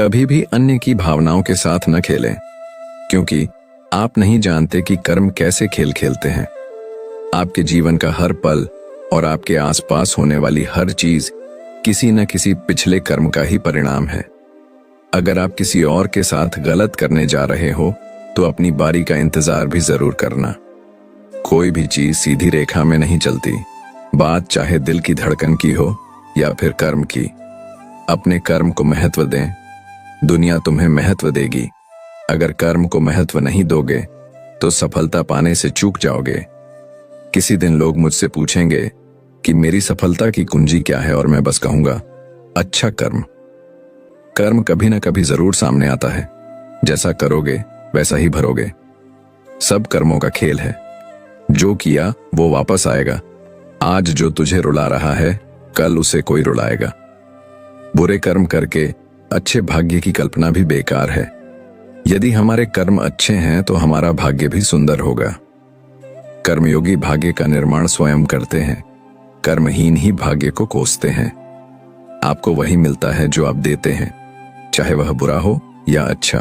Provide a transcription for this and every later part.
कभी भी अन्य की भावनाओं के साथ न खेलें, क्योंकि आप नहीं जानते कि कर्म कैसे खेल खेलते हैं। आपके जीवन का हर पल और आपके आसपास होने वाली हर चीज किसी न किसी पिछले कर्म का ही परिणाम है। अगर आप किसी और के साथ गलत करने जा रहे हो तो अपनी बारी का इंतजार भी जरूर करना। कोई भी चीज सीधी रेखा में नहीं चलती, बात चाहे दिल की धड़कन की हो या फिर कर्म की। अपने कर्म को महत्व दें, दुनिया तुम्हें महत्व देगी। अगर कर्म को महत्व नहीं दोगे तो सफलता पाने से चूक जाओगे। किसी दिन लोग मुझसे पूछेंगे कि मेरी सफलता की कुंजी क्या है, और मैं बस कहूंगा, अच्छा कर्म। कर्म कभी ना कभी जरूर सामने आता है। जैसा करोगे वैसा ही भरोगे। सब कर्मों का खेल है। जो किया वो वापस आएगा। आज जो तुझे रुला रहा है, कल उसे कोई रुलाएगा। बुरे कर्म करके अच्छे भाग्य की कल्पना भी बेकार है। यदि हमारे कर्म अच्छे हैं तो हमारा भाग्य भी सुंदर होगा। कर्मयोगी भाग्य का निर्माण स्वयं करते हैं, कर्महीन ही भाग्य को कोसते हैं। आपको वही मिलता है जो आप देते हैं, चाहे वह बुरा हो या अच्छा।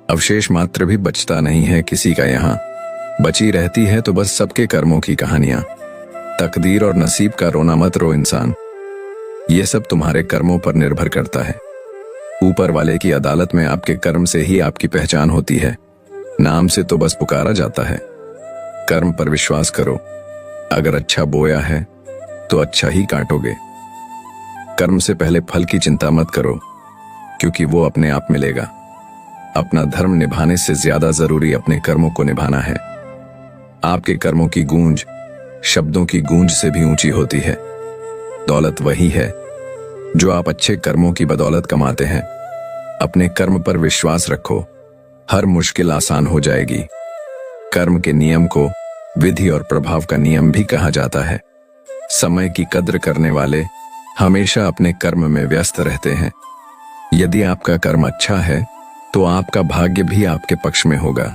अवशेष मात्र भी बचता नहीं है किसी का यहाँ। बची रहती है तो बस सबके कर्मों की कहानियां। तकदीर और नसीब का रोना मत रो इंसान, ये सब तुम्हारे कर्मों पर निर्भर करता है। ऊपर वाले की अदालत में आपके कर्म से ही आपकी पहचान होती है। नाम से तो बस पुकारा जाता है। कर्म पर विश्वास करो। अगर अच्छा बोया है तो अच्छा ही काटोगे। कर्म से पहले फल की चिंता मत करो, क्योंकि वो अपने आप मिलेगा। अपना धर्म निभाने से ज्यादा जरूरी अपने कर्मों को निभाना है। आपके कर्मों की गूंज शब्दों की गूंज से भी ऊंची होती है। दौलत वही है जो आप अच्छे कर्मों की बदौलत कमाते हैं। अपने कर्म पर विश्वास रखो, हर मुश्किल आसान हो जाएगी। कर्म के नियम को विधि और प्रभाव का नियम भी कहा जाता है। समय की कद्र करने वाले हमेशा अपने कर्म में व्यस्त रहते हैं। यदि आपका कर्म अच्छा है तो आपका भाग्य भी आपके पक्ष में होगा।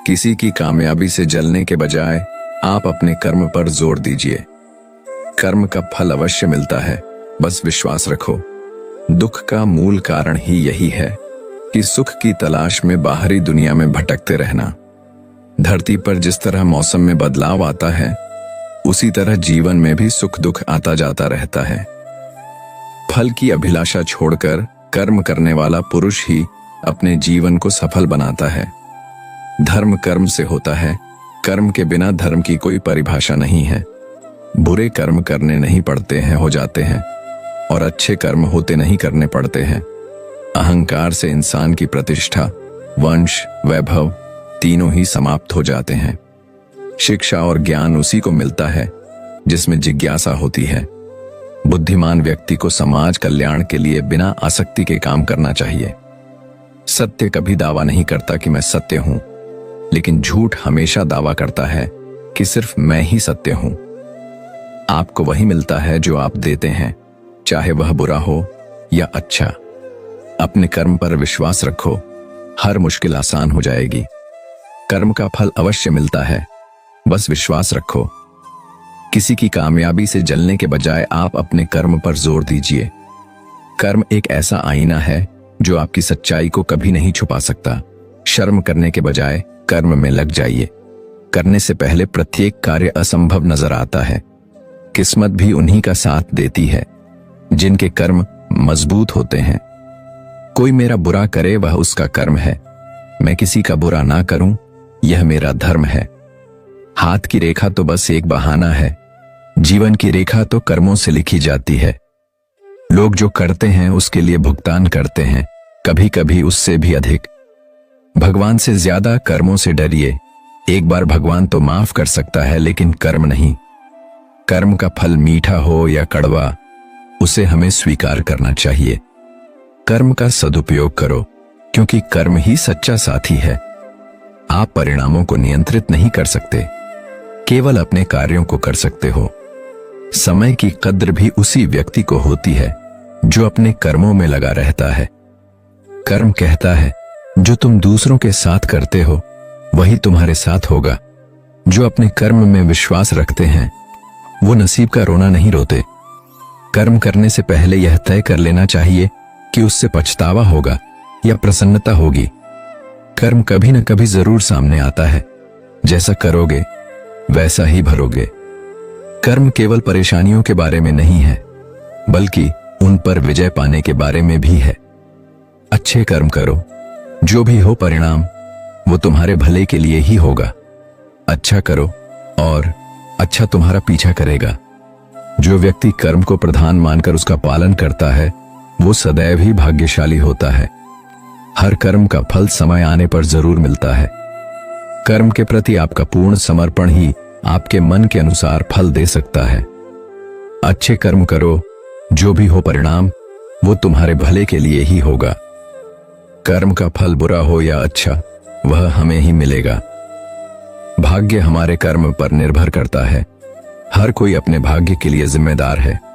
किसी की कामयाबी से जलने के बजाय आप अपने कर्म पर जोर दीजिए। कर्म का फल अवश्य मिलता है, बस विश्वास रखो। दुख का मूल कारण ही यही है कि सुख की तलाश में बाहरी दुनिया में भटकते रहना। धरती पर जिस तरह मौसम में बदलाव आता है, उसी तरह जीवन में भी सुख दुख आता जाता रहता है। फल की अभिलाषा छोड़कर कर्म करने वाला पुरुष ही अपने जीवन को सफल बनाता है। धर्म कर्म से होता है, कर्म के बिना धर्म की कोई परिभाषा नहीं है। बुरे कर्म करने नहीं पड़ते हैं, हो जाते हैं, और अच्छे कर्म होते नहीं करने पड़ते हैं। अहंकार से इंसान की प्रतिष्ठा, वंश, वैभव तीनों ही समाप्त हो जाते हैं। शिक्षा और ज्ञान उसी को मिलता है जिसमें जिज्ञासा होती है। बुद्धिमान व्यक्ति को समाज कल्याण के लिए बिना आसक्ति के काम करना चाहिए। सत्य कभी दावा नहीं करता कि मैं सत्य हूं, लेकिन झूठ हमेशा दावा करता है कि सिर्फ मैं ही सत्य हूं। आपको वही मिलता है जो आप देते हैं, चाहे वह बुरा हो या अच्छा। अपने कर्म पर विश्वास रखो, हर मुश्किल आसान हो जाएगी। कर्म का फल अवश्य मिलता है, बस विश्वास रखो। किसी की कामयाबी से जलने के बजाय आप अपने कर्म पर जोर दीजिए। कर्म एक ऐसा आईना है जो आपकी सच्चाई को कभी नहीं छुपा सकता। शर्म करने के बजाय कर्म में लग जाइए। करने से पहले प्रत्येक कार्य असंभव नजर आता है। किस्मत भी उन्हीं का साथ देती है जिनके कर्म मजबूत होते हैं। कोई मेरा बुरा करे वह उसका कर्म है, मैं किसी का बुरा ना करूं यह मेरा धर्म है। हाथ की रेखा तो बस एक बहाना है, जीवन की रेखा तो कर्मों से लिखी जाती है। लोग जो करते हैं उसके लिए भुगतान करते हैं, कभी कभी उससे भी अधिक। भगवान से ज्यादा कर्मों से डरिए। एक बार भगवान तो माफ कर सकता है, लेकिन कर्म नहीं। कर्म का फल मीठा हो या कड़वा, उसे हमें स्वीकार करना चाहिए। कर्म का सदुपयोग करो, क्योंकि कर्म ही सच्चा साथी है। आप परिणामों को नियंत्रित नहीं कर सकते, केवल अपने कार्यों को कर सकते हो। समय की कद्र भी उसी व्यक्ति को होती है जो अपने कर्मों में लगा रहता है। कर्म कहता है जो तुम दूसरों के साथ करते हो वही तुम्हारे साथ होगा। जो अपने कर्म में विश्वास रखते हैं वो नसीब का रोना नहीं रोते। कर्म करने से पहले यह तय कर लेना चाहिए कि उससे पछतावा होगा या प्रसन्नता होगी। कर्म कभी न कभी जरूर सामने आता है। जैसा करोगे वैसा ही भरोगे। कर्म केवल परेशानियों के बारे में नहीं है, बल्कि उन पर विजय पाने के बारे में भी है। अच्छे कर्म करो, जो भी हो परिणाम वो तुम्हारे भले के लिए ही होगा। अच्छा करो और अच्छा तुम्हारा पीछा करेगा। जो व्यक्ति कर्म को प्रधान मानकर उसका पालन करता है वो सदैव ही भाग्यशाली होता है। हर कर्म का फल समय आने पर जरूर मिलता है। कर्म के प्रति आपका पूर्ण समर्पण ही आपके मन के अनुसार फल दे सकता है। अच्छे कर्म करो, जो भी हो परिणाम वो तुम्हारे भले के लिए ही होगा। कर्म का फल बुरा हो या अच्छा वह हमें ही मिलेगा। भाग्य हमारे कर्म पर निर्भर करता है। हर कोई अपने भाग्य के लिए जिम्मेदार है।